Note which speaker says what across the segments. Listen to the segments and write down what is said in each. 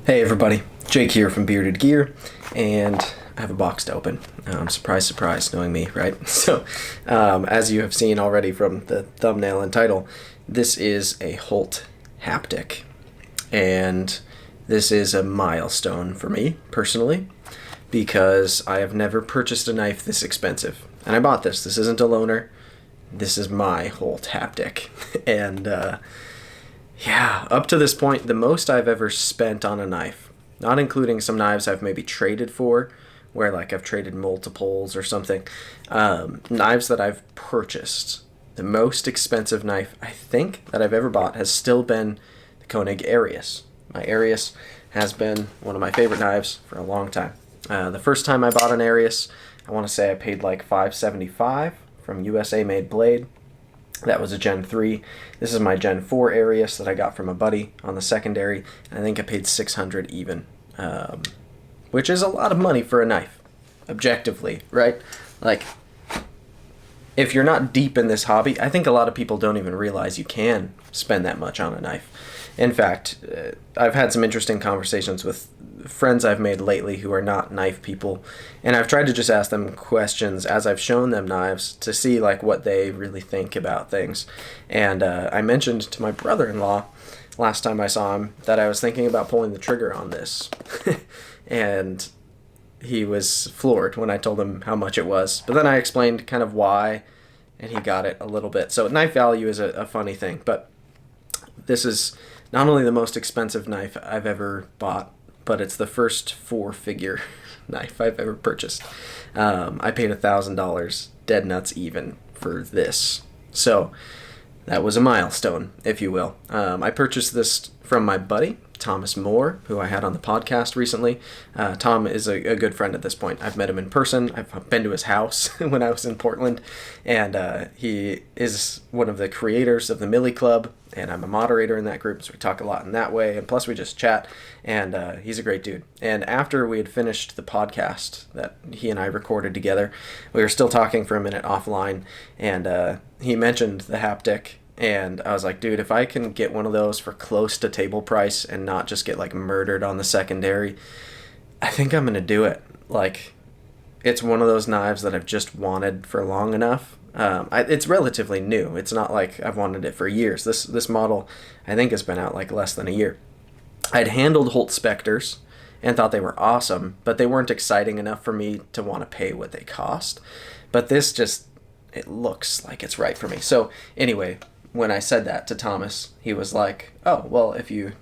Speaker 1: Hey everybody, Jake here from Bearded Gear, and I have a box to open. Surprise, surprise, knowing me, right? So, as you have seen already from the thumbnail and title, this is a Holt Haptic, and this is a milestone for me, personally, because I have never purchased a knife this expensive. And I bought this. This isn't a loaner. This is my Holt Haptic. And, yeah, up to this point, the most I've ever spent on a knife, not including some knives I've maybe traded for, where like I've traded multiples or something, knives that I've purchased. The most expensive knife I think that I've ever bought has still been the Koenig Arius. My Arius has been one of my favorite knives for a long time. The first time I bought an Arius, I want to say I paid like $575 from USA Made Blade. That was a Gen 3. This is my Gen 4 Arius that I got from a buddy on the secondary. I think I paid $600 even, which is a lot of money for a knife, objectively, right? Like, if you're not deep in this hobby, I think a lot of people don't even realize you can spend that much on a knife. In fact, I've had some interesting conversations with friends I've made lately who are not knife people, and I've tried to just ask them questions as I've shown them knives to see like what they really think about things. And I mentioned to my brother-in-law last time I saw him that I was thinking about pulling the trigger on this. And he was floored when I told him how much it was. But then I explained kind of why, and he got it a little bit. So knife value is a funny thing, but this is not only the most expensive knife I've ever bought, but it's the first four-figure knife I've ever purchased. I paid $1,000 dead nuts even for this. So that was a milestone, if you will. I purchased this from my buddy, Thomas Moore, who I had on the podcast recently. Tom is a good friend at this point. I've met him in person. I've been to his house when I was in Portland, and he is one of the creators of the Millie Club, and I'm a moderator in that group, so we talk a lot in that way, and plus we just chat, and he's a great dude. And after we had finished the podcast that he and I recorded together, we were still talking for a minute offline, and he mentioned the Haptic. And I was like, dude, if I can get one of those for close to table price and not just get like murdered on the secondary, I think I'm going to do it. Like, it's one of those knives that I've just wanted for long enough. It's relatively new. It's not like I've wanted it for years. This model, I think, has been out like less than a year. I'd handled Holt Spectres and thought they were awesome, but they weren't exciting enough for me to want to pay what they cost. But this just, it looks like it's right for me. So anyway, when I said that to Thomas, he was like, oh, well, if you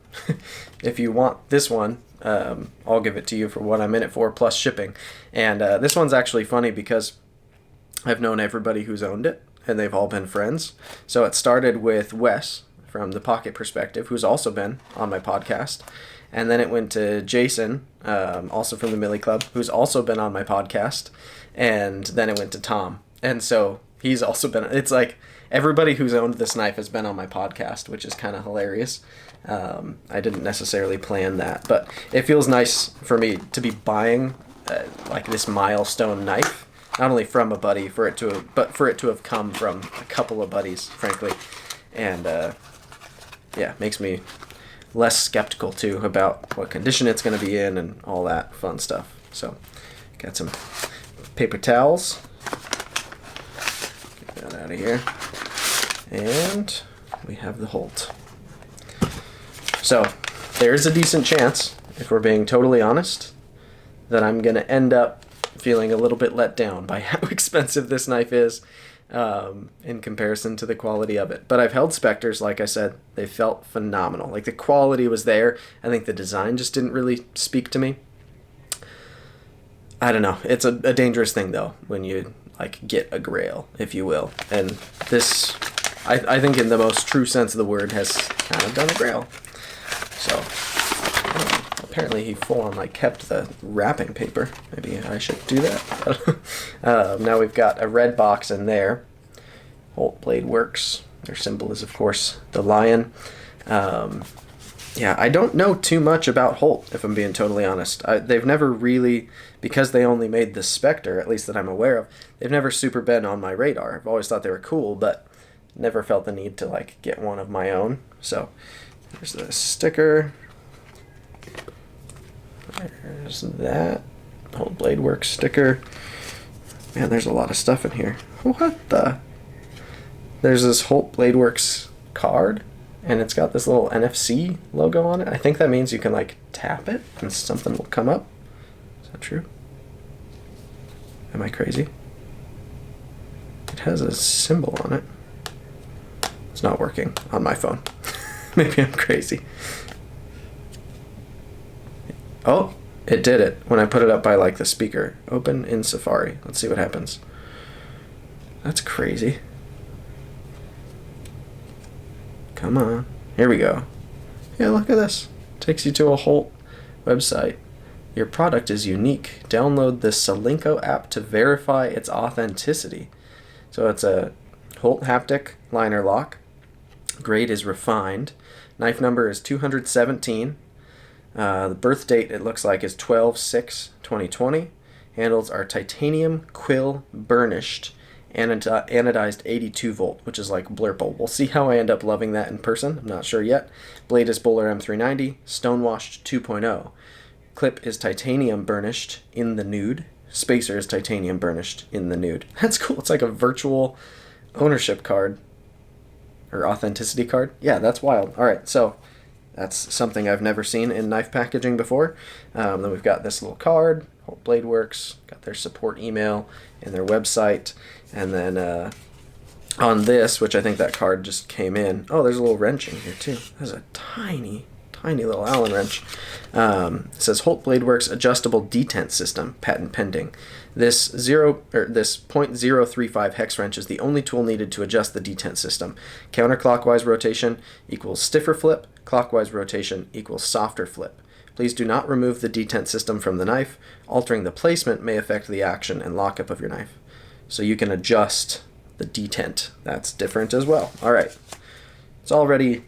Speaker 1: if you want this one, I'll give it to you for what I'm in it for, plus shipping. And this one's actually funny because I've known everybody who's owned it, and they've all been friends. So it started with Wes from The Pocket Perspective, who's also been on my podcast. And then it went to Jason, also from the Millie Club, who's also been on my podcast. And then it went to Tom. And so he's also been, it's like, everybody who's owned this knife has been on my podcast, which is kind of hilarious. I didn't necessarily plan that, but it feels nice for me to be buying like this milestone knife, not only from a buddy, but for it to have come from a couple of buddies, frankly. And yeah, makes me less skeptical too about what condition it's going to be in and all that fun stuff. So, got some paper towels. Get that out of here. And we have the Holt. So there's a decent chance, if we're being totally honest, that I'm going to end up feeling a little bit let down by how expensive this knife is in comparison to the quality of it. But I've held Spectres, like I said. They felt phenomenal. Like, the quality was there. I think the design just didn't really speak to me. I don't know. It's a dangerous thing, though, when you like get a Grail, if you will. And this, I think in the most true sense of the word, has kind of done a Grail. So, apparently he full on like kept the wrapping paper. Maybe I should do that. Now we've got a red box in there. Holt Blade Works. Their symbol is, of course, the lion. Yeah, I don't know too much about Holt, if I'm being totally honest. They've never really, because they only made the Spectre, at least that I'm aware of, they've never super been on my radar. I've always thought they were cool, but never felt the need to like get one of my own. So there's the sticker. There's that Holt Blade Works sticker. Man, there's a lot of stuff in here. What the? There's this Holt Blade Works card, and it's got this little NFC logo on it. I think that means you can like tap it and something will come up. Is that true? Am I crazy? It has a symbol on it. It's not working on my phone. Maybe I'm crazy. Oh, it did it when I put it up by like the speaker. Open in Safari. Let's see what happens. That's crazy. Come on. Here we go. Yeah, look at this. Takes you to a Holt website. Your product is unique. Download the Solinco app to verify its authenticity. So it's a Holt Haptic liner lock. Grade is refined. Knife number is 217. The birth date, it looks like, is 12/6/2020. Handles are titanium quill burnished, anodized 82 volt, which is like blurple. We'll see how I end up loving that in person. I'm not sure yet. Blade is Bowler M390, stonewashed 2.0. Clip is titanium burnished in the nude. Spacer is titanium burnished in the nude. That's cool. It's like a virtual ownership card or authenticity card. Yeah, that's wild. All right, so that's something I've never seen in knife packaging before. Then we've got this little card, Holt Blade Works, got their support email and their website. And then on this, which I think that card just came in, oh, there's a little wrench in here too. There's a tiny little Allen wrench. It says Holt Blade Works adjustable detent system, patent pending. This .035 hex wrench is the only tool needed to adjust the detent system. Counterclockwise rotation equals stiffer flip. Clockwise rotation equals softer flip. Please do not remove the detent system from the knife. Altering the placement may affect the action and lockup of your knife. So you can adjust the detent. That's different as well. All right. It's already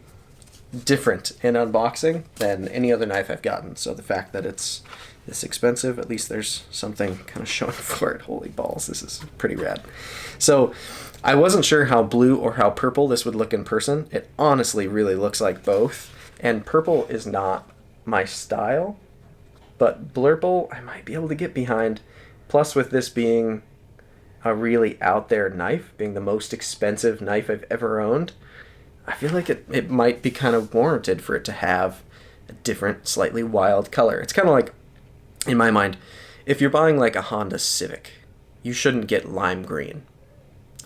Speaker 1: different in unboxing than any other knife I've gotten. So the fact that it's this expensive, at least there's something kind of showing for it. Holy balls, this is pretty rad. So I wasn't sure how blue or how purple this would look in person. It honestly really looks like both. And purple is not my style, but blurple I might be able to get behind. Plus with this being a really out there knife, being the most expensive knife I've ever owned, I feel like it might be kind of warranted for it to have a different, slightly wild color. It's kind of like, in my mind, if you're buying like a Honda Civic, you shouldn't get lime green.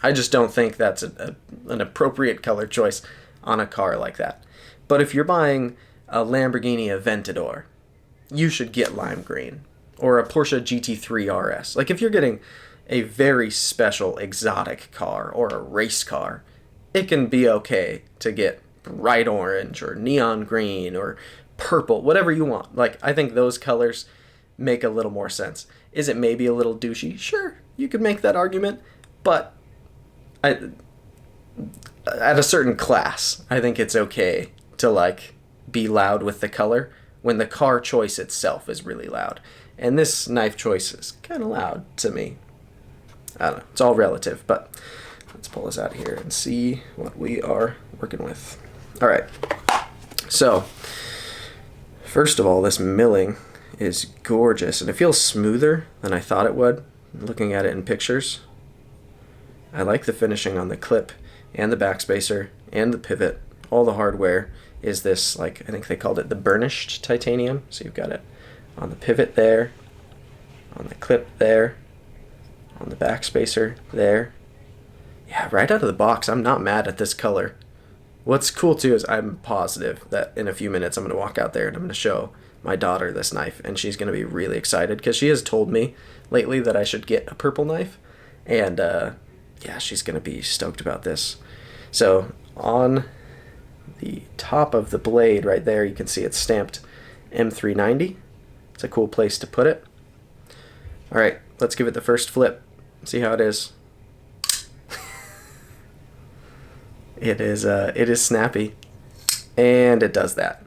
Speaker 1: I just don't think that's an appropriate color choice on a car like that. But if you're buying a Lamborghini Aventador, you should get lime green. Or a Porsche GT3 RS. Like if you're getting a very special exotic car or a race car, it can be okay to get bright orange or neon green or purple, whatever you want. Like, I think those colors make a little more sense. Is it maybe a little douchey? Sure, you could make that argument, but at a certain class, I think it's okay to like be loud with the color when the car choice itself is really loud. And this knife choice is kind of loud to me. I don't know, it's all relative, but let's pull this out of here and see what we are working with. All right, so first of all, this milling is gorgeous, and it feels smoother than I thought it would, looking at it in pictures. I like the finishing on the clip and the backspacer and the pivot. All the hardware is this, like, I think they called it the burnished titanium. So you've got it on the pivot there, on the clip there, on the backspacer there. Yeah, right out of the box, I'm not mad at this color. What's cool too is I'm positive that in a few minutes I'm going to walk out there and I'm going to show my daughter this knife, and she's going to be really excited because she has told me lately that I should get a purple knife, and yeah, she's going to be stoked about this. So on the top of the blade right there, you can see it's stamped M390. It's a cool place to put it. All right, let's give it the first flip. See how it is. It is snappy, and it does that.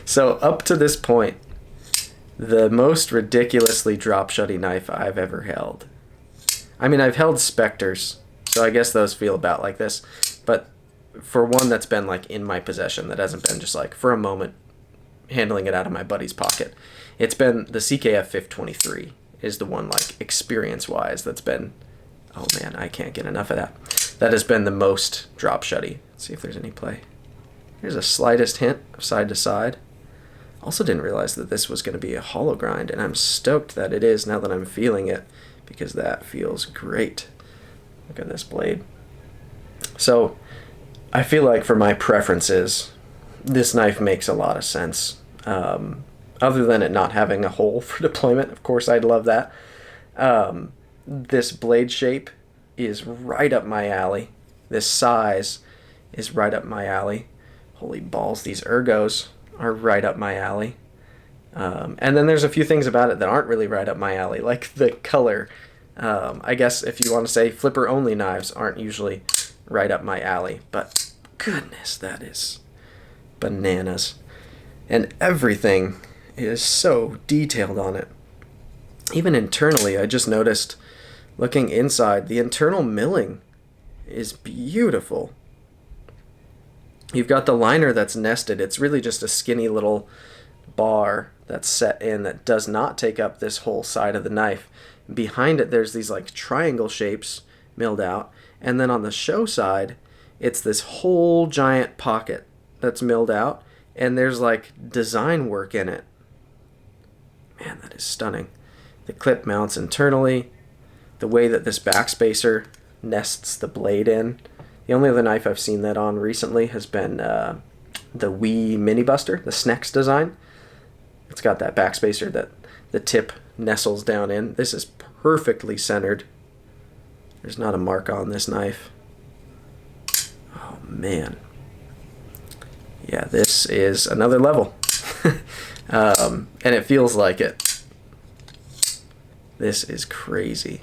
Speaker 1: So up to this point, the most ridiculously drop-shutty knife I've ever held. I mean, I've held Spectres, so I guess those feel about like this, but for one that's been like in my possession, that hasn't been just like for a moment handling it out of my buddy's pocket. It's been the CKF 523 is the one, like, experience-wise that's been, oh man, I can't get enough of that. That has been the most drop shutty. Let's see if there's any play. Here's a slightest hint of side to side. Also didn't realize that this was going to be a hollow grind, and I'm stoked that it is now that I'm feeling it, because that feels great. Look at this blade. So I feel like for my preferences, this knife makes a lot of sense. Other than it not having a hole for deployment, of course I'd love that. This blade shape is right up my alley. This size is right up my alley. Holy balls, these ergos are right up my alley. And then there's a few things about it that aren't really right up my alley, like the color. I guess if you want to say flipper-only knives aren't usually right up my alley, but goodness, that is bananas. And everything is so detailed on it. Even internally, I just noticed, looking inside, the internal milling is beautiful. You've got the liner that's nested. It's really just a skinny little bar that's set in that does not take up this whole side of the knife. Behind it, there's these like triangle shapes milled out. And then on the show side, it's this whole giant pocket that's milled out. And there's like design work in it. Man, that is stunning. The clip mounts internally. The way that this backspacer nests the blade in. The only other knife I've seen that on recently has been the Wii Mini Buster, the Snex design. It's got that backspacer that the tip nestles down in. This is perfectly centered. There's not a mark on this knife. Oh, man. Yeah, this is another level. And it feels like it. This is crazy.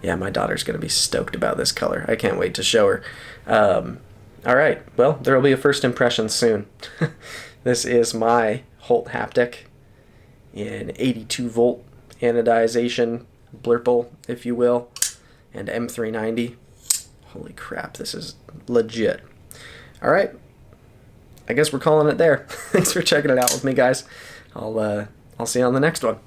Speaker 1: Yeah, my daughter's going to be stoked about this color. I can't wait to show her. All right, well, there will be a first impression soon. This is my Holt Haptic in 82 volt anodization, blurple, if you will, and M390. Holy crap, this is legit. All right, I guess we're calling it there. Thanks for checking it out with me, guys. I'll see you on the next one.